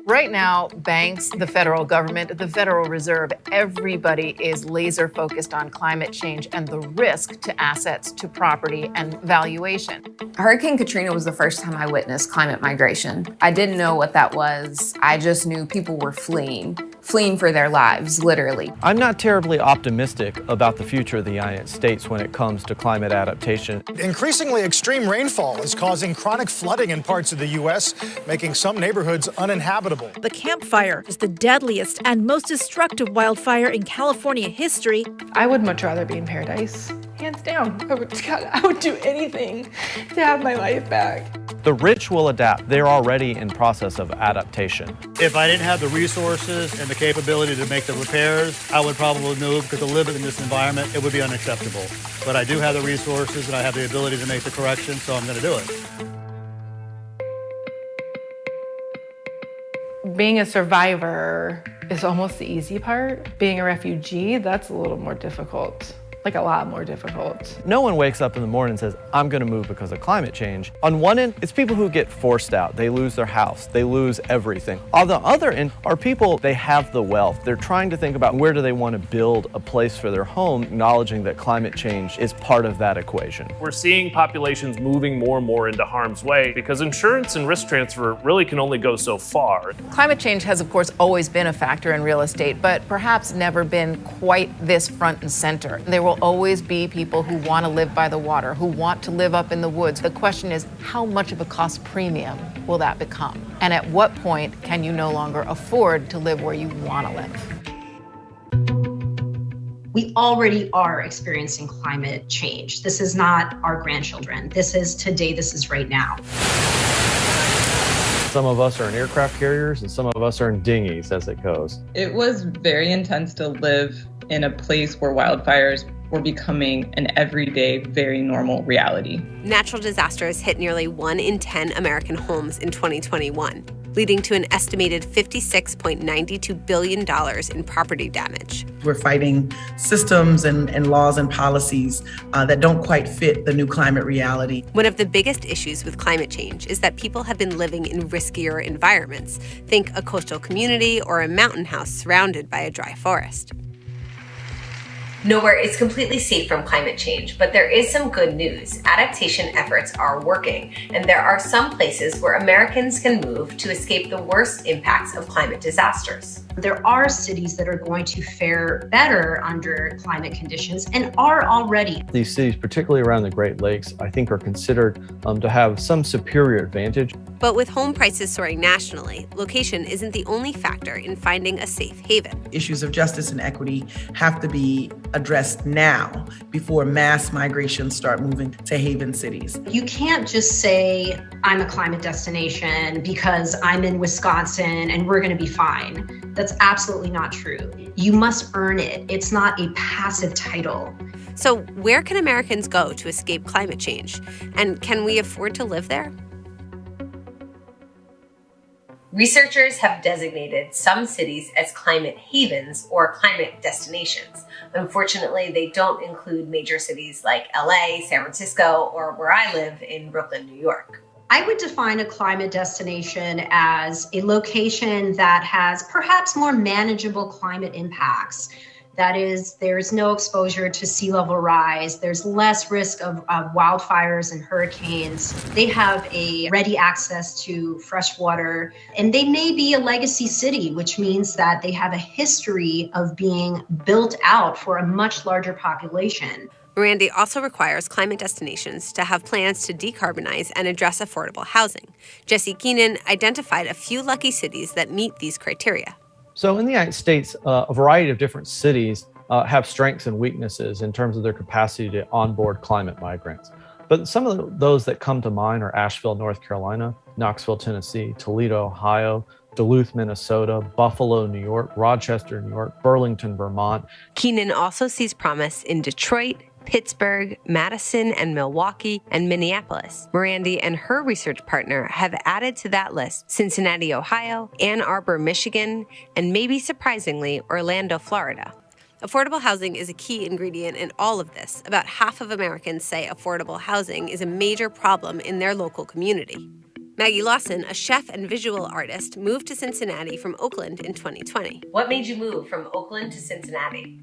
Right now, banks, the federal government, the Federal Reserve, everybody is laser focused on climate change and the risk to assets, to property, and valuation. Hurricane Katrina was the first time I witnessed climate migration. I didn't know what that was. I just knew people were fleeing for their lives, literally. I'm not terribly optimistic about the future of the United States when it comes to climate adaptation. Increasingly extreme rainfall is causing chronic flooding in parts of the U.S., making some neighborhoods uninhabitable. The Camp Fire is the deadliest and most destructive wildfire in California history. I would much rather be in paradise. Hands down. I would do anything to have my life back. The rich will adapt. They're already in process of adaptation. If I didn't have the resources and the capability to make the repairs, I would probably move, because to live in this environment, it would be unacceptable. But I do have the resources and I have the ability to make the correction, so I'm going to do it. Being a survivor is almost the easy part. Being a refugee, that's a little more difficult. Like a lot more difficult. No one wakes up in the morning and says, I'm going to move because of climate change. On one end, it's people who get forced out. They lose their house. They lose everything. On the other end are people, they have the wealth. They're trying to think about where do they want to build a place for their home, acknowledging that climate change is part of that equation. We're seeing populations moving more and more into harm's way because insurance and risk transfer really can only go so far. Climate change has, of course, always been a factor in real estate, but perhaps never been quite this front and center. There will always be people who want to live by the water, who want to live up in the woods. The question is, how much of a cost premium will that become? And at what point can you no longer afford to live where you want to live? We already are experiencing climate change. This is not our grandchildren. This is today, this is right now. Some of us are in aircraft carriers and some of us are in dinghies as it goes. It was very intense to live in a place where wildfires were becoming an everyday, very normal reality. Natural disasters hit nearly 1 in 10 American homes in 2021, leading to an estimated $56.92 billion in property damage. We're fighting systems and laws and policies that don't quite fit the new climate reality. One of the biggest issues with climate change is that people have been living in riskier environments. Think a coastal community or a mountain house surrounded by a dry forest. Nowhere is completely safe from climate change, but there is some good news. Adaptation efforts are working, and there are some places where Americans can move to escape the worst impacts of climate disasters. There are cities that are going to fare better under climate conditions and are already. These cities, particularly around the Great Lakes, I think are considered to have some superior advantage. But with home prices soaring nationally, location isn't the only factor in finding a safe haven. Issues of justice and equity have to be addressed now before mass migrations start moving to haven cities. You can't just say, I'm a climate destination because I'm in Wisconsin and we're going to be fine. That's absolutely not true. You must earn it. It's not a passive title. So where can Americans go to escape climate change? And can we afford to live there? Researchers have designated some cities as climate havens or climate destinations. Unfortunately, they don't include major cities like LA, San Francisco, or where I live in Brooklyn, New York. I would define a climate destination as a location that has perhaps more manageable climate impacts. That is, there's no exposure to sea level rise. There's less risk of wildfires and hurricanes. They have a ready access to fresh water, and they may be a legacy city, which means that they have a history of being built out for a much larger population. Randy also requires climate destinations to have plans to decarbonize and address affordable housing. Jesse Keenan identified a few lucky cities that meet these criteria. So in the United States, a variety of different cities have strengths and weaknesses in terms of their capacity to onboard climate migrants. But some of those that come to mind are Asheville, North Carolina, Knoxville, Tennessee, Toledo, Ohio, Duluth, Minnesota, Buffalo, New York, Rochester, New York, Burlington, Vermont. Keenan also sees promise in Detroit, Pittsburgh, Madison, and Milwaukee, and Minneapolis. Morandi and her research partner have added to that list Cincinnati, Ohio, Ann Arbor, Michigan, and maybe surprisingly, Orlando, Florida. Affordable housing is a key ingredient in all of this. About half of Americans say affordable housing is a major problem in their local community. Maggie Lawson, a chef and visual artist, moved to Cincinnati from Oakland in 2020. What made you move from Oakland to Cincinnati?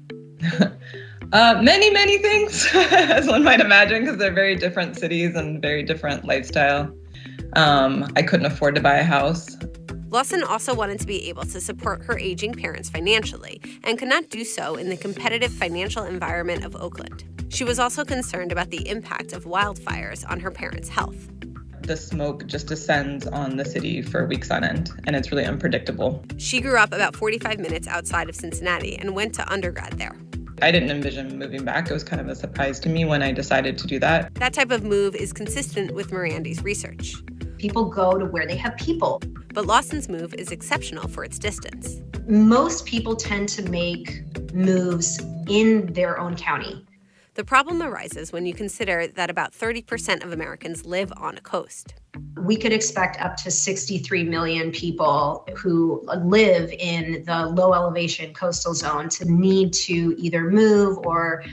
Many things, as one might imagine, because they're very different cities and very different lifestyle. I couldn't afford to buy a house. Lawson also wanted to be able to support her aging parents financially and could not do so in the competitive financial environment of Oakland. She was also concerned about the impact of wildfires on her parents' health. The smoke just descends on the city for weeks on end, and it's really unpredictable. She grew up about 45 minutes outside of Cincinnati and went to undergrad there. I didn't envision moving back. It was kind of a surprise to me when I decided to do that. That type of move is consistent with Mirandy's research. People go to where they have people. But Lawson's move is exceptional for its distance. Most people tend to make moves in their own county. The problem arises when you consider that about 30% of Americans live on a coast. We could expect up to 63 million people who live in the low elevation coastal zone to need to either move or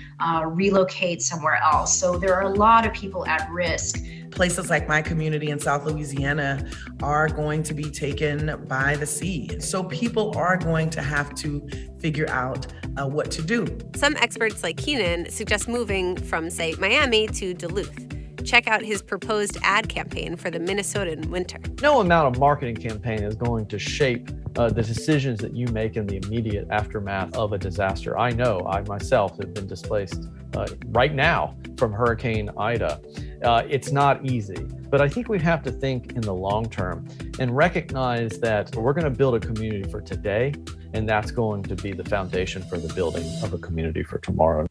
relocate somewhere else. So there are a lot of people at risk. Places like my community in South Louisiana are going to be taken by the sea. So people are going to have to figure out what to do. Some experts like Keenan suggest moving from, say, Miami to Duluth. Check out his proposed ad campaign for the Minnesotan winter. No amount of marketing campaign is going to shape the decisions that you make in the immediate aftermath of a disaster. I know I myself have been displaced right now from Hurricane Ida. It's not easy, but I think we have to think in the long term and recognize that we're going to build a community for today, and that's going to be the foundation for the building of a community for tomorrow.